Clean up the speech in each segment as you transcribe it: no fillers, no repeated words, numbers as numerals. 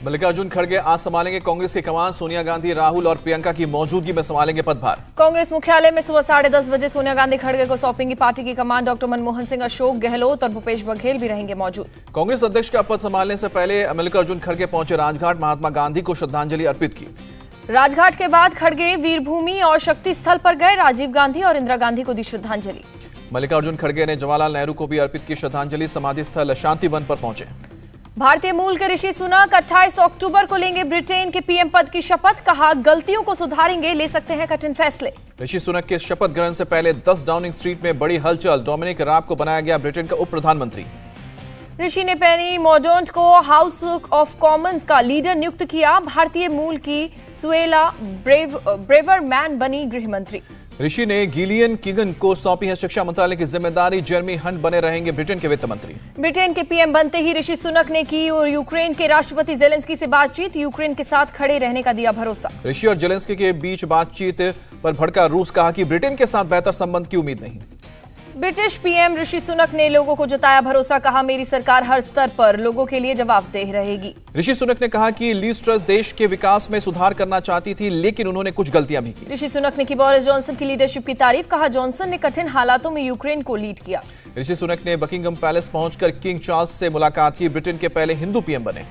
मल्लिकार्जुन खड़गे आज संभालेंगे कांग्रेस की कमान। सोनिया गांधी, राहुल और प्रियंका की मौजूदगी में संभालेंगे पदभार। कांग्रेस मुख्यालय में सुबह 10:30 बजे सोनिया गांधी खड़गे को सौंपेंगी पार्टी की कमान। डॉक्टर मनमोहन सिंह, अशोक गहलोत और भूपेश बघेल भी रहेंगे मौजूद। कांग्रेस अध्यक्ष का पद संभालने से पहले मल्लिकार्जुन खड़गे पहुंचे राजघाट, महात्मा गांधी को श्रद्धांजलि अर्पित की। राजघाट के बाद खड़गे वीरभूमि और शक्ति स्थल पर गए, राजीव गांधी और इंदिरा गांधी को दी श्रद्धांजलि। मल्लिकार्जुन खड़गे ने जवाहरलाल नेहरू को भी अर्पित की श्रद्धांजलि। समाधि स्थल शांति वन पर पहुंचे। भारतीय मूल के ऋषि सुनक 28 अक्टूबर को लेंगे ब्रिटेन के पीएम पद की शपथ। कहा, गलतियों को सुधारेंगे, ले सकते हैं कठिन फैसले। ऋषि सुनक के शपथ ग्रहण से पहले 10 डाउनिंग स्ट्रीट में बड़ी हलचल। डोमिनिक राब को बनाया गया ब्रिटेन का उप प्रधानमंत्री। ऋषि ने पेनी मोर्डॉन्ट को हाउस ऑफ कॉमन्स का लीडर नियुक्त किया। भारतीय मूल की सुएला ब्रेवरमैन बनी गृह मंत्री। ऋषि ने गिलियन किगन को सौंपी है शिक्षा मंत्रालय की जिम्मेदारी। जेरेमी हंट बने रहेंगे ब्रिटेन के वित्त मंत्री। ब्रिटेन के पीएम बनते ही ऋषि सुनक ने की और यूक्रेन के राष्ट्रपति जेलेंस्की से बातचीत। यूक्रेन के साथ खड़े रहने का दिया भरोसा। ऋषि और जेलेंस्की के बीच बातचीत पर भड़का रूस। कहा कि ब्रिटेन के साथ बेहतर संबंध की उम्मीद नहीं। ब्रिटिश पीएम ऋषि सुनक ने लोगों को जताया भरोसा। कहा, मेरी सरकार हर स्तर पर लोगों के लिए जवाबदेह रहेगी। ऋषि सुनक ने कहा कि लीज ट्रस देश के विकास में सुधार करना चाहती थी, लेकिन उन्होंने कुछ गलतियां भी की। ऋषि सुनक ने की बोरिस जॉनसन की लीडरशिप की तारीफ। कहा, जॉनसन ने कठिन हालातों में यूक्रेन को लीड किया। ऋषि सुनक ने बकिंगम पैलेस पहुंचकर किंग चार्ल्स से मुलाकात की। ब्रिटेन के पहले हिंदू पीएम बने।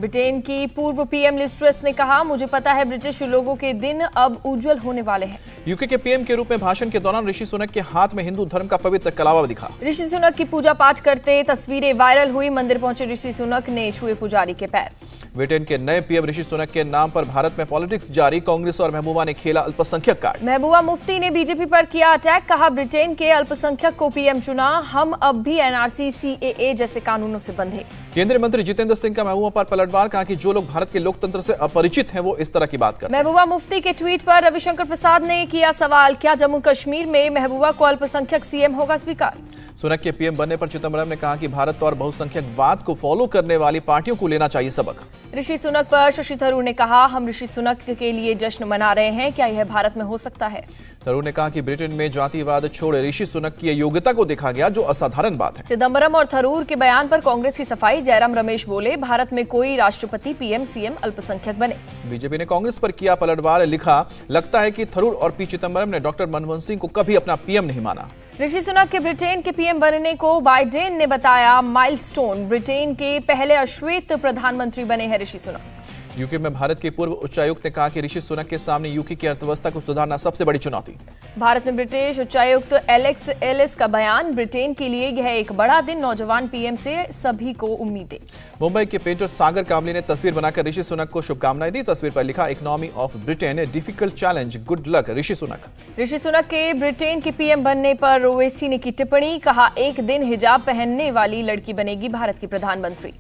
ब्रिटेन की पूर्व पीएम लिज ट्रस ने कहा, मुझे पता है ब्रिटिश लोगों के दिन अब उज्जवल होने वाले हैं। यूके के पीएम के रूप में भाषण के दौरान ऋषि सुनक के हाथ में हिंदू धर्म का पवित्र कलावा दिखा। ऋषि सुनक की पूजा पाठ करते तस्वीरें वायरल हुई। मंदिर पहुंचे ऋषि सुनक ने छुए पुजारी के पैर। ब्रिटेन के नए पीएम ऋषि सुनक के नाम पर भारत में पॉलिटिक्स जारी। कांग्रेस और महबूबा ने खेला अल्पसंख्यक कार्ड। महबूबा मुफ्ती ने बीजेपी पर किया अटैक। कहा, ब्रिटेन के अल्पसंख्यक को पीएम चुना, हम अब भी एनआरसी सीएए जैसे कानूनों से बंधे। केंद्रीय मंत्री जितेंद्र सिंह का महबूबा पर पलटवार। कहा कि जो लोग भारत के लोकतंत्र से अपरिचित हैं वो इस तरह की बात करते हैं। महबूबा मुफ्ती के ट्वीट पर रविशंकर प्रसाद ने किया सवाल, क्या जम्मू कश्मीर में महबूबा को अल्पसंख्यक सीएम होगा स्वीकार। सुनक के पीएम बनने पर चिदंबरम ने कहा कि भारत और बहुसंख्यकवाद को फॉलो करने वाली पार्टियों को लेना चाहिए सबक। ऋषि सुनक पर शशि थरूर ने कहा, हम ऋषि सुनक के लिए जश्न मना रहे हैं, क्या यह भारत में हो सकता है। थरूर ने कहा कि ब्रिटेन में जातिवाद छोड़ ऋषि सुनक की योग्यता को देखा गया, जो असाधारण बात है। चिदंबरम और थरूर के बयान पर कांग्रेस की सफाई। जयराम रमेश बोले, भारत में कोई राष्ट्रपति, पीएम, सीएम अल्पसंख्यक बने। बीजेपी ने कांग्रेस पर किया पलटवार। लिखा, लगता है कि थरूर और पी चिदंबरम ने डॉक्टर मनमोहन सिंह को कभी अपना पीएम नहीं माना। ऋषि सुनक के ब्रिटेन के पीएम बनने को बाइडेन ने बताया माइलस्टोन। ब्रिटेन के पहले अश्वेत प्रधानमंत्री बने हैं ऋषि सुनक। यूके में भारत के पूर्व उच्चायुक्त ने कहा कि ऋषि सुनक के सामने यूके की अर्थव्यवस्था को सुधारना सबसे बड़ी चुनौती। भारत में ब्रिटिश उच्चायुक्त एलेक्स एलिस का बयान, ब्रिटेन के लिए यह एक बड़ा दिन, नौजवान पीएम से सभी को उम्मीदें। मुंबई के पेंटर सागर कामली ने तस्वीर बनाकर ऋषि सुनक को शुभकामनाएं दी। तस्वीर पर लिखा, economy of Britain difficult challenge, good luck Rishi Sunak. Rishi Sunak के ब्रिटेन के पीएम बनने पर ओवैसी ने की टिप्पणी। कहा, एक दिन हिजाब पहनने वाली लड़की बनेगी भारत की प्रधानमंत्री।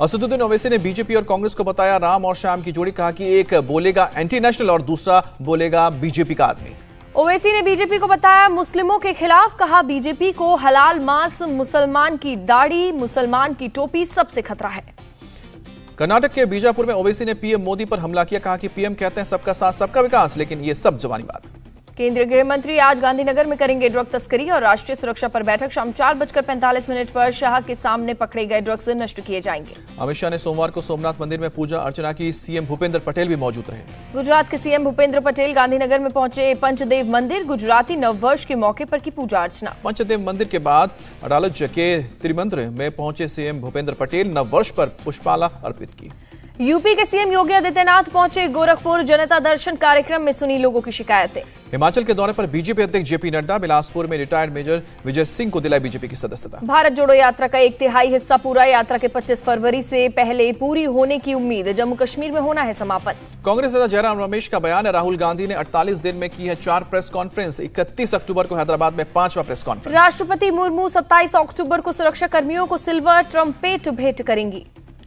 असदुद्दीन ओवैसी ने बीजेपी और कांग्रेस को बताया राम और श्याम की जोड़ी। कहा कि एक बोलेगा एंटी नेशनल और दूसरा बोलेगा बीजेपी का आदमी। ओवैसी ने बीजेपी को बताया मुस्लिमों के खिलाफ। कहा, बीजेपी को हलाल मांस, मुसलमान की दाढ़ी, मुसलमान की टोपी सबसे खतरा है। कर्नाटक के बीजापुर में ओवैसी ने पीएम मोदी पर हमला किया। कहा कि पीएम कहते हैं सबका साथ सबका विकास, लेकिन ये सब जुबानी बात। केंद्रीय गृह मंत्री आज गांधीनगर में करेंगे ड्रग तस्करी और राष्ट्रीय सुरक्षा पर बैठक। शाम 4:45 पर शाह के सामने पकड़े गए ड्रग्स नष्ट किए जाएंगे। अमित शाह ने सोमवार को सोमनाथ मंदिर में पूजा अर्चना की। सीएम भूपेंद्र पटेल भी मौजूद रहे। गुजरात के सीएम भूपेंद्र पटेल गांधीनगर में पहुंचे पंचदेव मंदिर। गुजराती नववर्ष के मौके पर की पूजा अर्चना। पंचदेव मंदिर के बाद अडालज के त्रिमंत्र में पहुंचे सीएम भूपेंद्र पटेल। नववर्ष पर पुष्पाला अर्पित की। यूपी के सीएम योगी आदित्यनाथ पहुंचे गोरखपुर। जनता दर्शन कार्यक्रम में सुनी लोगों की शिकायतें। हिमाचल के दौरे पर बीजेपी अध्यक्ष जेपी नड्डा। बिलासपुर में रिटायर्ड मेजर विजय सिंह को दिलाई बीजेपी की सदस्यता। भारत जोड़ो यात्रा का 1/3 हिस्सा पूरा। यात्रा के 25 फरवरी से पहले पूरी होने की उम्मीद। जम्मू कश्मीर में होना है समापन। कांग्रेस नेता जयराम रमेश का बयान। राहुल गांधी ने 48 दिन में की है 4 प्रेस कॉन्फ्रेंस। 31 अक्टूबर को हैदराबाद में 5वां प्रेस कॉन्फ्रेंस। राष्ट्रपति मुर्मू 27 अक्टूबर को सुरक्षा कर्मियों को सिल्वर ट्रम्पेट भेंट करेंगी।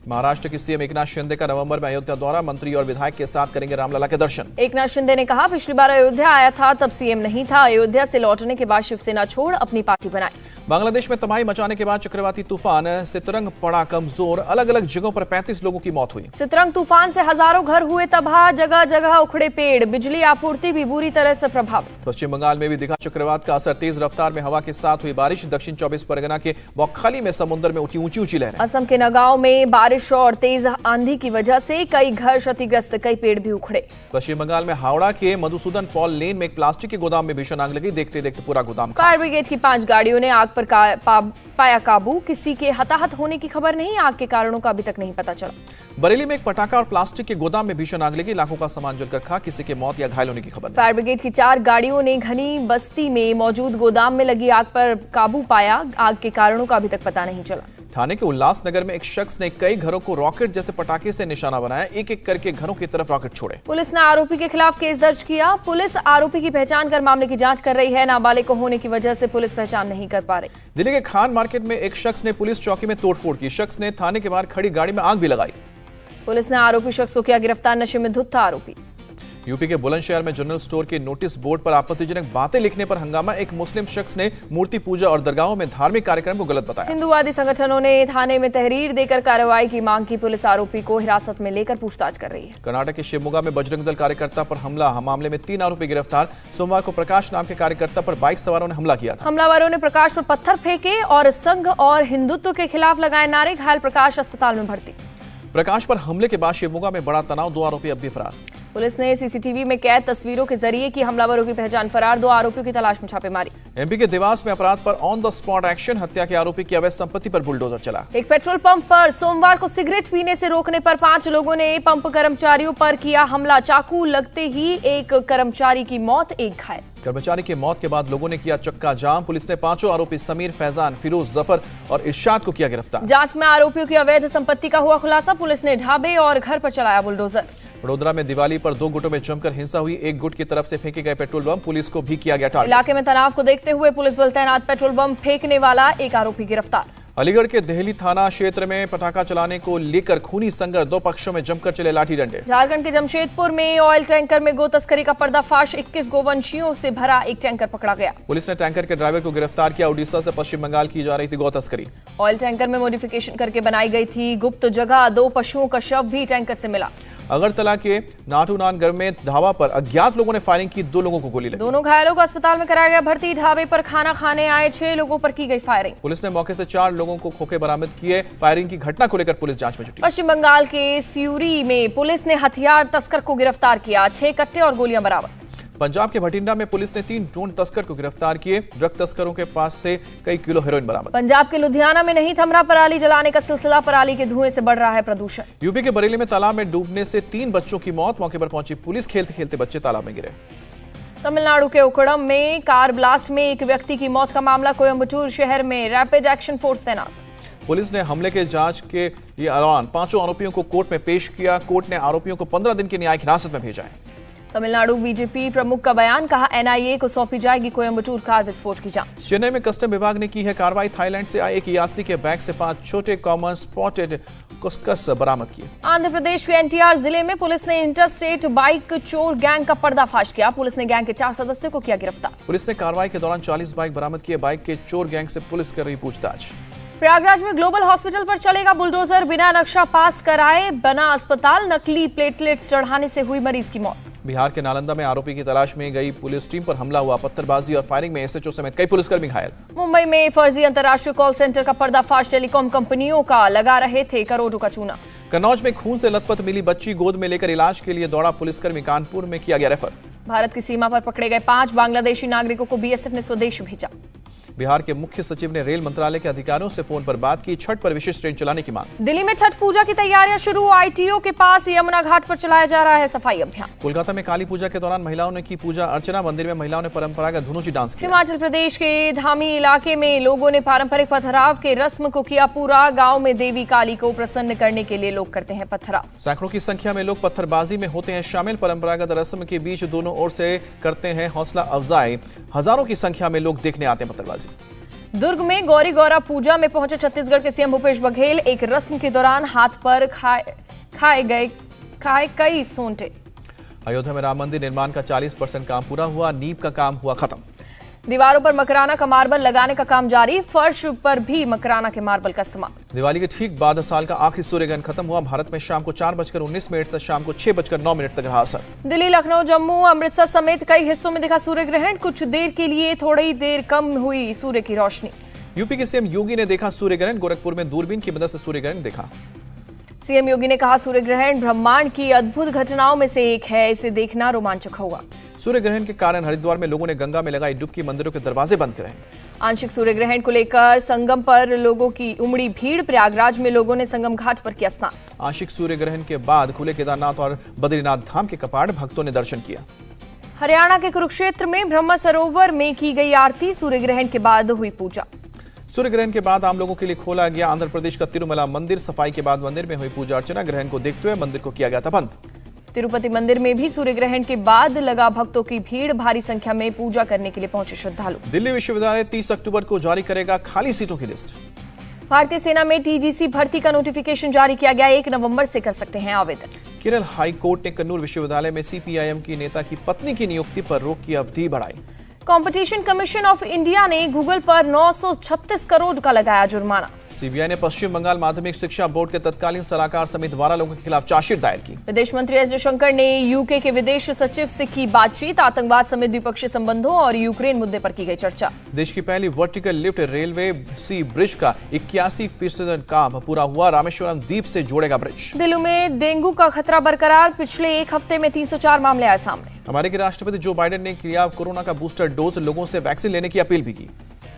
महाराष्ट्र की सीएम एकनाथ शिंदे का नवंबर में अयोध्या दौरा। मंत्री और विधायक के साथ करेंगे रामलला के दर्शन। एकनाथ शिंदे ने कहा, पिछली बार अयोध्या आया था तब सीएम नहीं था। अयोध्या से लौटने के बाद शिवसेना छोड़ अपनी पार्टी बनाई। बांग्लादेश में तबाही मचाने के बाद चक्रवाती तूफान सितरंग पड़ा कमजोर। अलग अलग जगहों पर 35 लोगों की मौत हुई। सितरंग तूफान से हजारों घर हुए तबाह। जगह जगह उखड़े पेड़। बिजली आपूर्ति भी बुरी तरह से प्रभावित। पश्चिम बंगाल में भी दिखा चक्रवात का असर। तेज रफ्तार में हवा के साथ हुई बारिश। दक्षिण 24 परगना के बौखली में समुद्र में उठी ऊंची ऊंची लहरें। असम के नगांव में बारिश बारिश और तेज आंधी की वजह से कई घर क्षतिग्रस्त, कई पेड़ भी उखड़े। पश्चिम बंगाल में हावड़ा के मधुसूदन पॉल लेन में एक प्लास्टिक के गोदाम में भीषण आग लगी। देखते देखते पूरा गोदाम फायर ब्रिगेड की 5 गाड़ियों ने आग पर पाया काबू। किसी के हताहत होने की खबर नहीं। आग के कारणों का अभी तक नहीं पता चला। बरेली में एक पटाखा और प्लास्टिक के गोदाम में भीषण आग लगी। लाखों का सामान जलकर खाक। किसी के मौत या घायल होने की खबर नहीं। फायर ब्रिगेड की 4 गाड़ियों ने घनी बस्ती में मौजूद गोदाम में लगी आग पर काबू पाया। आग के कारणों का अभी तक पता नहीं चला। थाने के उल्लासनगर में एक शख्स ने कई घरों को रॉकेट जैसे पटाखे से निशाना बनाया। एक एक करके घरों की तरफ रॉकेट छोड़े। पुलिस ने आरोपी के खिलाफ केस दर्ज किया। पुलिस आरोपी की पहचान कर मामले की जांच कर रही है। नाबालिग होने की वजह से पुलिस पहचान नहीं कर पा रही। दिल्ली के खान मार्केट में एक शख्स ने पुलिस चौकी में तोड़फोड़ की। शख्स ने थाने के बाहर खड़ी गाड़ी में आग भी लगाई। पुलिस ने आरोपी शख्स को किया गिरफ्तार। नशे में धुत था आरोपी। यूपी के बुलंदशहर में जनरल स्टोर के नोटिस बोर्ड पर आपत्तिजनक बातें लिखने पर हंगामा। एक मुस्लिम शख्स ने मूर्ति पूजा और दरगाहों में धार्मिक कार्यक्रम को गलत बताया। हिंदूवादी संगठनों ने थाने में तहरीर देकर कार्रवाई की मांग की। पुलिस आरोपी को हिरासत में लेकर पूछताछ कर रही है। कर्नाटक के शिवमोगा में बजरंग दल कार्यकर्ता पर हमला। मामले में 3 आरोपी गिरफ्तार। सोमवार को प्रकाश नाम के कार्यकर्ता पर बाइक सवारों ने हमला किया था। हमलावरों ने प्रकाश पर पत्थर फेंके और संघ और हिंदुत्व के खिलाफ लगाए नारे। घायल प्रकाश अस्पताल में भर्ती। प्रकाश पर हमले के बाद शिवमोगा में बड़ा तनाव। 2 आरोपी अब भी फरार। पुलिस ने सीसीटीवी में कैद तस्वीरों के जरिए की हमलावरों की पहचान। फरार 2 आरोपियों की तलाश में छापेमारी। एमपी के देवास में अपराध पर ऑन द स्पॉट एक्शन। हत्या के आरोपी की अवैध संपत्ति पर बुलडोजर चला। एक पेट्रोल पंप पर सोमवार को सिगरेट पीने से रोकने पर 5 लोगों ने पंप कर्मचारियों पर किया हमला। चाकू लगते ही एक कर्मचारी की मौत, एक घायल। कर्मचारी की मौत के बाद लोगों ने किया चक्का जाम। पुलिस ने 5 आरोपी समीर, फैजान, फिरोज, जफर और इरशाद को किया गिरफ्तार। जांच में आरोपियों की अवैध संपत्ति का हुआ खुलासा। पुलिस ने ढाबे और घर पर चलाया बुलडोजर। वडोदरा में दिवाली पर 2 गुटों में जमकर हिंसा हुई। एक गुट की तरफ से फेंके गए पेट्रोल बम। पुलिस को भी किया गया टारगेट। इलाके में तनाव को देखते हुए पुलिस बल तैनात। पेट्रोल बम फेंकने वाला एक आरोपी गिरफ्तार। अलीगढ़ के देहली थाना क्षेत्र में पटाखा चलाने को लेकर खूनी संघर्ष। 2 पक्षों में जमकर चले लाठी डंडे। झारखंड के जमशेदपुर में ऑयल टैंकर में गो तस्करी का पर्दाफाश। 21 गोवंशियों से भरा एक टैंकर पकड़ा गया। पुलिस ने टैंकर के ड्राइवर को गिरफ्तार किया। उड़ीसा से पश्चिम बंगाल की जा रही थी गौ तस्करी। ऑयल टैंकर में मॉडिफिकेशन करके बनाई गई थी गुप्त जगह। 2 पशुओं का शव भी टैंकर से मिला। अगरतला के नाटूनानगर में ढाबा पर अज्ञात लोगों ने फायरिंग की। 2 लोगों को गोली लगी। दोनों घायलों को अस्पताल में कराया गया भर्ती। ढाबे पर खाना खाने आए 6 लोगों पर की गई फायरिंग। पुलिस ने मौके से 4 लोगों को खोखे बरामद किए। फायरिंग की घटना को लेकर पुलिस जांच में जुटी। पश्चिम बंगाल के सियूरी में पुलिस ने हथियार तस्कर को गिरफ्तार किया। 6 कट्टे और गोलियां बरामद। पंजाब के भटिंडा में पुलिस ने 3 ड्रोन तस्कर को गिरफ्तार किए। ड्रग तस्करों के पास से कई किलो हेरोइन बरामद। पंजाब के लुधियाना में नहीं थम रहा पराली जलाने का सिलसिला। पराली के धुएं से बढ़ रहा है प्रदूषण। यूपी के बरेली में तालाब में डूबने से 3 बच्चों की मौत। मौके पर पहुंची पुलिस। खेलते खेलते बच्चे तालाब में गिरे। तमिलनाडु के उकड़म में कार ब्लास्ट में एक व्यक्ति की मौत का मामला। कोयम्बटूर शहर में रैपिड एक्शन फोर्स तैनात। पुलिस ने हमले के जांच के दौरान 5 आरोपियों को कोर्ट में पेश किया। कोर्ट ने आरोपियों को 15 दिन की न्यायिक हिरासत में भेजा है। तमिलनाडु बीजेपी प्रमुख का बयान। कहा एनआईए को सौंपी जाएगी कोयम्बटूर कार विस्फोट की जांच। चेन्नई में कस्टम विभाग ने की है कार्रवाई। थाईलैंड से आए एक यात्री के बैग से 5 छोटे कॉमन स्पॉटेड कुस्कस बरामद किए। आंध्र प्रदेश के एनटीआर जिले में पुलिस ने इंटरस्टेट बाइक चोर गैंग का पर्दाफाश किया। पुलिस ने गैंग के 4 सदस्यों को किया गिरफ्तार। पुलिस ने कार्रवाई के दौरान 40 बाइक बरामद किए। बाइक के चोर गैंग से पुलिस कर रही पूछताछ। प्रयागराज में ग्लोबल हॉस्पिटल पर चलेगा बुलडोजर। बिना नक्शा पास कराए बना अस्पताल। नकली प्लेटलेट्स चढ़ाने से हुई मरीज की मौत। बिहार के नालंदा में आरोपी की तलाश में गई पुलिस टीम पर हमला हुआ। पत्थरबाजी और फायरिंग में एसएचओ समेत कई पुलिसकर्मी घायल। मुंबई में फर्जी अंतर्राष्ट्रीय कॉल सेंटर का पर्दाफाश। टेलीकॉम कंपनियों का लगा रहे थे करोड़ों का चूना। कन्नौज में खून से लथपथ मिली बच्ची गोद में लेकर इलाज के लिए दौड़ा पुलिसकर्मी। कानपुर में किया गया रेफर। भारत की सीमा पर पकड़े गए 5 बांग्लादेशी नागरिकों को बीएसएफ ने स्वदेश भेजा। बिहार के मुख्य सचिव ने रेल मंत्रालय के अधिकारियों से फोन पर बात की। छठ पर विशेष ट्रेन चलाने की मांग। दिल्ली में छठ पूजा की तैयारियां शुरू। आईटीओ के पास यमुना घाट पर चलाया जा रहा है सफाई अभियान। कोलकाता में काली पूजा के दौरान महिलाओं ने की पूजा अर्चना। मंदिर में महिलाओं ने परंपरागत धुनुची डांस किया। हिमाचल प्रदेश के धामी इलाके में लोगों ने पारंपरिक पथराव के रस्म को किया पूरा। गांव में देवी काली को प्रसन्न करने के लिए लोग करते हैं पथराव। सैकड़ों की संख्या में लोग पत्थरबाजी में होते हैं शामिल। परंपरागत रस्म के बीच दोनों ओर से करते हैं हौसला अफजाई। हजारों की संख्या में लोग देखने आते हैं पत्थरबाजी। दुर्ग में गौरी गौरा पूजा में पहुंचे छत्तीसगढ़ के सीएम भूपेश बघेल। एक रस्म के दौरान हाथ पर खाए कई सोंटे। अयोध्या में राम मंदिर निर्माण का 40% काम पूरा हुआ। नींव का काम हुआ खत्म। दीवारों पर मकराना का मार्बल लगाने का काम जारी। फर्श पर भी मकराना के मार्बल का इस्तेमाल। दिवाली के ठीक बाद साल का आखिरी सूर्यग्रहण खत्म हुआ। भारत में शाम को 4:19 से शाम को 6:09 तक रहा असर। दिल्ली, लखनऊ, जम्मू, अमृतसर समेत कई हिस्सों में दिखा सूर्यग्रहण। कुछ देर के लिए थोड़ी देर कम हुई सूर्य की रोशनी। यूपी के सीएम योगी ने देखा सूर्यग्रहण। गोरखपुर में दूरबीन की मदद से सूर्यग्रहण देखा। सीएम योगी ने कहा सूर्य ग्रहण ब्रह्मांड की अद्भुत घटनाओं में से एक है, इसे देखना रोमांचक होगा। सूर्य ग्रहण के कारण हरिद्वार में लोगों ने गंगा में लगाई डुबकी, मंदिरों के दरवाजे बंद करे। आंशिक सूर्य ग्रहण को लेकर संगम पर लोगों की उमड़ी भीड़, प्रयागराज में लोगों ने संगम घाट पर किया स्नान। आंशिक सूर्य ग्रहण के बाद खुले केदारनाथ और बद्रीनाथ धाम के कपाट, भक्तों ने दर्शन किया। हरियाणा के कुरुक्षेत्र में ब्रह्म सरोवर में की गई आरती, सूर्य ग्रहण के बाद हुई पूजा। सूर्य ग्रहण के बाद आम लोगों के लिए खोला गया आंध्र प्रदेश का तिरुमला मंदिर, सफाई के बाद मंदिर में हुई पूजा अर्चना, ग्रहण को देखते हुए मंदिर को किया गया था बंद। तिरुपति मंदिर में भी सूर्य ग्रहण के बाद लगा भक्तों की भीड़, भारी संख्या में पूजा करने के लिए पहुंचे श्रद्धालु। दिल्ली विश्वविद्यालय 30 अक्टूबर को जारी करेगा खाली सीटों की लिस्ट। भारतीय सेना में टीजीसी भर्ती का नोटिफिकेशन जारी किया गया, 1 नवंबर से कर सकते हैं आवेदन। केरल हाई कोर्ट ने कन्नूर विश्वविद्यालय में सीपीआईएम की नेता की पत्नी की नियुक्ति पर रोक की अवधि बढ़ाई। कंपटीशन कमीशन ऑफ इंडिया ने गूगल पर 936 करोड़ का लगाया जुर्माना। सीबीआई ने पश्चिम बंगाल माध्यमिक शिक्षा बोर्ड के तत्कालीन सलाहकार समेत 12 लोगों के खिलाफ चार्जशीट दायर की। विदेश मंत्री एस जयशंकर ने यूके के विदेश सचिव से की बातचीत, आतंकवाद समेत द्विपक्षीय संबंधों और यूक्रेन मुद्दे पर की गई चर्चा। देश की पहली वर्टिकल लिफ्ट रेलवे सी ब्रिज का 81% काम पूरा हुआ, रामेश्वरम द्वीप से जोड़ेगा ब्रिज। दिल्ली में डेंगू का खतरा बरकरार, पिछले एक हफ्ते में 304 मामले आए सामने। अमेरिकी राष्ट्रपति जो बाइडेन ने किया कोरोना का बूस्टर डोज, लोगों से वैक्सीन लेने की अपील भी की।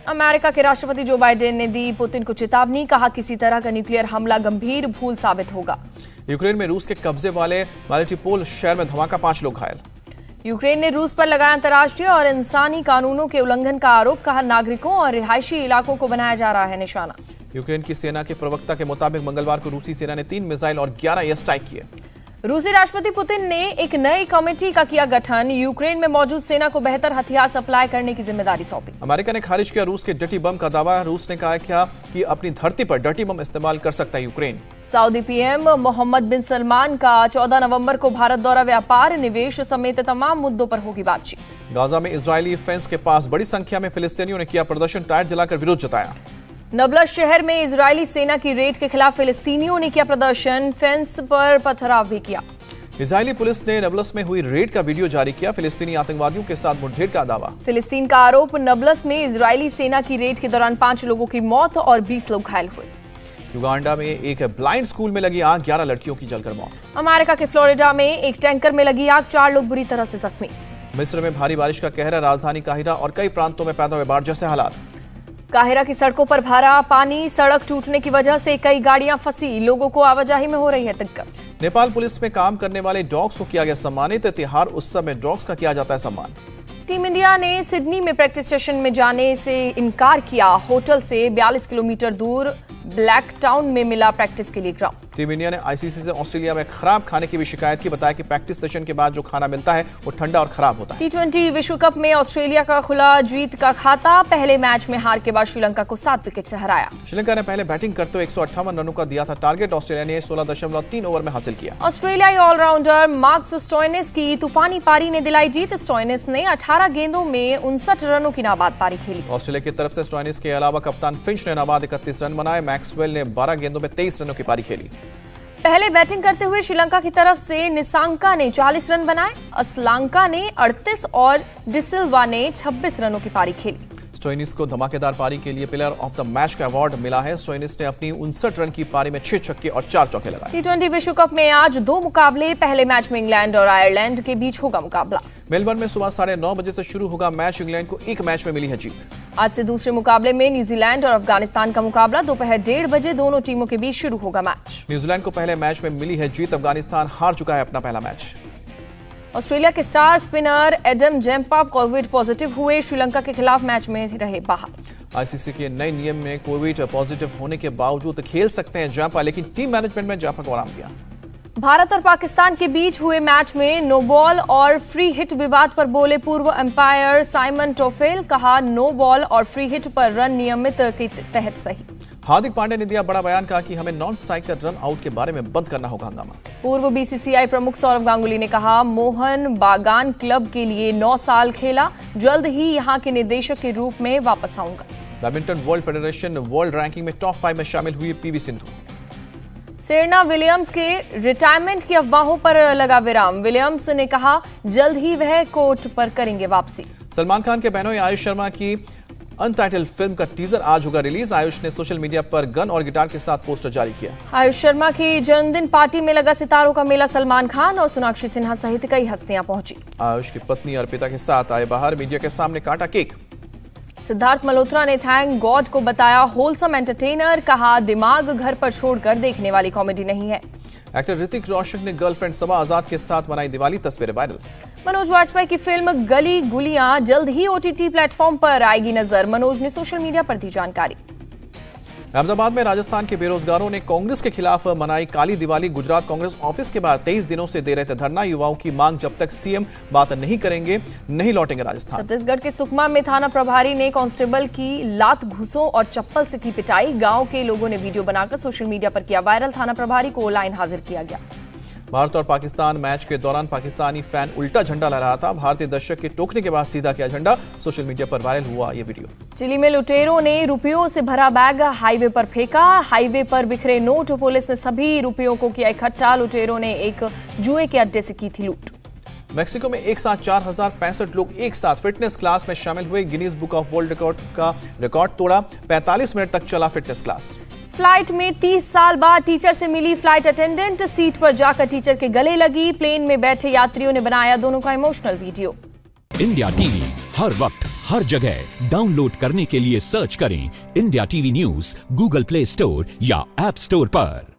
अमेरिका के राष्ट्रपति जो बाइडेन ने दी पुतिन को चेतावनी, कहा किसी तरह का न्यूक्लियर हमला गंभीर भूल साबित होगा। यूक्रेन में रूस के कब्जे वाले मारिउपोल शहर में धमाका, 5 लोग घायल। यूक्रेन ने रूस पर लगाया अंतर्राष्ट्रीय और इंसानी कानूनों के उल्लंघन का आरोप, कहा नागरिकों और रिहायशी इलाकों को बनाया जा रहा है निशाना। यूक्रेन की सेना के प्रवक्ता के मुताबिक मंगलवार को रूसी सेना ने 3 मिसाइल और 11 एयर स्ट्राइक किए। रूसी राष्ट्रपति पुतिन ने एक नई कमेटी का किया गठन, यूक्रेन में मौजूद सेना को बेहतर हथियार सप्लाई करने की जिम्मेदारी सौंपी। अमेरिका ने खारिज किया रूस के डर्टी बम का दावा, रूस ने कहा कि अपनी धरती पर डर्टी बम इस्तेमाल कर सकता है यूक्रेन। सऊदी पीएम मोहम्मद बिन सलमान का 14 नवंबर को भारत दौरा, व्यापार, निवेश समेत तमाम मुद्दों पर होगी बातचीत। गाजा में इजरायली फेंस के पास बड़ी संख्या में फिलिस्तीनियों ने किया प्रदर्शन, टायर जलाकर विरोध जताया। नबलस शहर में इजरायली सेना की रेड के खिलाफ फिलिस्तीनियों ने किया प्रदर्शन, फेंस पर पथराव भी किया। इजरायली पुलिस ने नबलस में हुई रेड का वीडियो जारी किया, फिलिस्तीनी आतंकवादियों के साथ मुठभेड़ का दावा। फिलिस्तीन का आरोप, नबलस में इजरायली सेना की रेड के दौरान 5 लोगों की मौत और 20 लोग घायल हुए। युगांडा में एक ब्लाइंड स्कूल में लगी आग, 11 लड़कियों की जलकर मौत। अमेरिका के फ्लोरिडा में एक टैंकर में लगी आग, 4 लोग बुरी तरह से जख्मी। मिस्र में भारी बारिश का कहर, राजधानी काहिरा और कई प्रांतों में पैदा हुए बाढ़ जैसे हालात। काहिरा की सड़कों पर भरा पानी, सड़क टूटने की वजह से कई गाड़ियां फंसी, लोगों को आवाजाही में हो रही है दिक्कत। नेपाल पुलिस में काम करने वाले डॉग्स को किया गया सम्मानित, तिहार उत्सव में डॉग्स का किया जाता है सम्मान। टीम इंडिया ने सिडनी में प्रैक्टिस सेशन में जाने से इनकार किया, होटल से 42 किलोमीटर दूर ब्लैक टाउन में मिला प्रैक्टिस के लिए ग्राउंड। टीम इंडिया ने आईसीसी से ऑस्ट्रेलिया में खराब खाने की भी शिकायत की, बताया कि प्रैक्टिस सेशन के बाद जो खाना मिलता है वो ठंडा और खराब होता है। T20 विश्व कप में ऑस्ट्रेलिया का खुला जीत का खाता, पहले मैच में हार के बाद श्रीलंका को 7 विकेट से हराया। श्रीलंका ने पहले बैटिंग करते हुए 158 रनों का दिया था टारगेट, ऑस्ट्रेलिया ने 16.3 ओवर में हासिल किया। ऑस्ट्रेलियाई ऑलराउंडर मार्कस स्टोइनिस की तूफानी पारी ने दिलाई जीत, स्टोइनिस ने 18 गेंदों में 59 रनों की नाबाद पारी खेली। ऑस्ट्रेलिया की तरफ से स्टोइनिस के अलावा कप्तान फिंच ने नाबाद 31 रन बनाए, मैक्सवेल ने 12 गेंदों में 23 रनों की पारी खेली। पहले बैटिंग करते हुए श्रीलंका की तरफ से निसांका ने 40 रन बनाए, असलांका ने 38 और डिसिल्वा ने 26 रनों की पारी खेली। स्टोइनिस को धमाकेदार पारी के लिए प्लेयर ऑफ द मैच का अवार्ड मिला है। स्टोइनिस ने अपनी 59 रन की पारी में 6 छक्के और 4 चौके लगाए। T20 विश्व कप में आज 2 मुकाबले, पहले मैच में इंग्लैंड और आयरलैंड के बीच होगा मुकाबला। मेलबर्न में सुबह 9:30 बजे से शुरू होगा मैच, इंग्लैंड को एक मैच में मिली है जीत। आज से दूसरे मुकाबले में न्यूजीलैंड और अफगानिस्तान का मुकाबला, दोपहर 1:30 बजे दोनों टीमों के बीच शुरू होगा मैच। न्यूजीलैंड को पहले मैच में मिली है जीत, अफगानिस्तान हार चुका है अपना पहला मैच। ऑस्ट्रेलिया के star spinner Adam Zampa Covid positive हुए, श्रीलंका के खिलाफ मैच में रहे बाहर। आईसीसी के नए नियम में कोविड पॉजिटिव होने के बावजूद खेल सकते हैं जैम्पा, लेकिन टीम मैनेजमेंट में जैम्पा को आराम दिया। भारत और पाकिस्तान के बीच हुए मैच में नो बॉल और फ्री हिट विवाद पर बोले पूर्व अंपायर साइमन टोफेल, कहा नो बॉल और फ्री हिट पर रन नियमित के तहत सही। हार्दिक पांड्या ने दिया बड़ा बयान, कहा कि हमें नॉन स्ट्राइकर रन आउट के बारे में बंद करना होगा हंगामा। पूर्व बीसीसीआई प्रमुख सौरव गांगुली ने कहा मोहन बागान क्लब के लिए 9 साल खेला, जल्द ही यहां के निदेशक के रूप में वापस आऊंगा। Badminton world federation world ranking में टॉप 5 में शामिल हुई पीवी सिंधु। सेरेना विलियम्स के रिटायरमेंट की अफवाहों पर लगा विराम, विलियम्स ने कहा जल्द ही वह कोर्ट पर करेंगे वापसी। सलमान खान के बहनोई आयुष शर्मा की अनटाइटल्ड फिल्म का टीजर आज होगा रिलीज। आयुष ने सोशल मीडिया पर गन और गिटार के साथ पोस्टर जारी किया। आयुष शर्मा की जन्मदिन पार्टी में लगा सितारों का मेला। सलमान खान और सोनाक्षी सिन्हा सहित कई हस्तियां पहुंची। आयुष की पत्नी अर्पिता के साथ आए बाहर, मीडिया के सामने काटा केक। सिद्धार्थ मल्होत्रा ने थैंक गॉड को बताया होलसम एंटरटेनर। कहा दिमाग घर पर छोड़कर देखने वाली कॉमेडी नहीं है। एक्टर ऋतिक रोशन ने गर्लफ्रेंड सबा आजाद के साथ मनाई दिवाली, तस्वीरें वायरल। मनोज वाजपेयी की फिल्म गली गुलियां जल्द ही ओटीटी प्लेटफॉर्म पर आएगी नजर। मनोज ने सोशल मीडिया पर दी जानकारी। अहमदाबाद में राजस्थान के बेरोजगारों ने कांग्रेस के खिलाफ मनाई काली दिवाली। गुजरात कांग्रेस ऑफिस के बाहर 23 दिनों से दे रहे थे धरना। युवाओं की मांग, जब तक सीएम बात नहीं करेंगे नहीं लौटेंगे राजस्थान। छत्तीसगढ़ के सुकमा में थाना प्रभारी ने कांस्टेबल की लात, घूसों और चप्पल से की पिटाई। गांव के लोगों ने वीडियो बनाकर सोशल मीडिया पर किया वायरल। थाना प्रभारी को लाइन हाजिर किया गया। भारत और पाकिस्तान मैच के दौरान पाकिस्तानी फैन उल्टा झंडा लहरा रहा था। भारतीय दर्शक के टोकने के बाद सीधा किया झंडा। सोशल मीडिया पर वायरल हुआ ये वीडियो। चिली में लुटेरों ने रुपयों से भरा बैग हाईवे पर फेंका। हाईवे पर बिखरे नोट। पुलिस ने सभी रुपयों को किया इकट्ठा। लुटेरों ने एक जुए के अड्डे से की थी लूट। मेक्सिको में एक साथ 4065 लोग एक साथ फिटनेस क्लास में शामिल हुए। Guinness book of world record का रिकॉर्ड तोड़ा। 45 मिनट तक चला फिटनेस क्लास। फ्लाइट में 30 साल बाद टीचर से मिली फ्लाइट अटेंडेंट। सीट पर जाकर टीचर के गले लगी। प्लेन में बैठे यात्रियों ने बनाया दोनों का इमोशनल वीडियो। इंडिया टीवी हर वक्त हर जगह डाउनलोड करने के लिए सर्च करें India TV news Google play store या ऐप स्टोर पर।